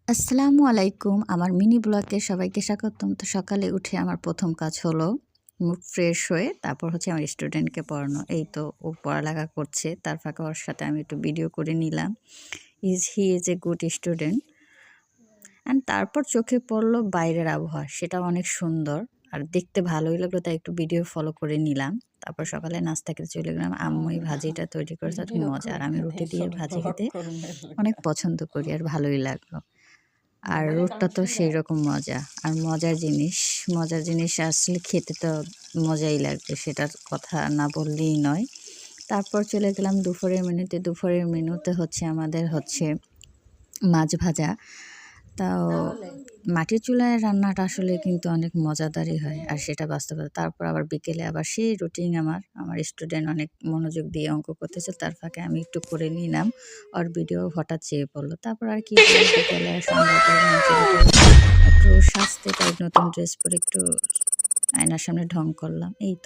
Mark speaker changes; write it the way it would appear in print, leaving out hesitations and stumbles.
Speaker 1: আসসালামু আলাইকুম। আমার মিনি ব্লগে সবাইকে স্বাগতম। তো সকালে উঠে আমার ১ম কাজ হলো মুখ ফ্রেশ হয়ে তারপর হচ্ছে আমার স্টুডেন্টকে পড়ানো। এই তো ও পড়ালেখা করছে। তার ফাঁকে ওর সাথে আমি একটু ভিডিও করে নিলাম। He is a good student. And তারপর চোখে পড়ল বাইরের আবহাওয়া। সেটাও অনেক সুন্দর। আর দেখতে ভালোই লাগলো তাই একটু ভিডিও ফলো করে নিলাম। তারপর সকালে নাস্তা খেতে চলে গেলাম। আম্মু এই ভাজিটা তৈরি করেছে অনেক মজা। আর আমি রুটি দিয়ে ভাজি খেতে অনেক পছন্দ করি আর ভালোই লাগলো। আর রোদটা তো সেই রকম মজা। আর মজার জিনিস আসলে খেতে তো মজাই লাগবে। সেটার কথা না বললেই নয়। তারপর চলে গেলাম দুপুরের মেনুতে। দুপুরের মেনুতে হচ্ছে আমাদের মাছ ভাজা। তাও মাটির চুলায় রান্নাটা আসলে কিন্তু অনেক মজাদারই হয়। আর সেটা বাস্তবতা। তারপর আবার বিকেলে আবার সেই রুটিন আমার স্টুডেন্ট অনেক মনোযোগ দিয়ে অঙ্ক করতেছে। তার ফাঁকে আমি একটু করে নিলাম। ওর ভিডিও হঠাৎ চেয়ে পড়ল। তারপর আর কি বিকেলে সন্ধ্যার পর একটু সাজতে টাইপ নতুন ড্রেস পরে একটু আয়নার সামনে ঢং করলাম। এই তো।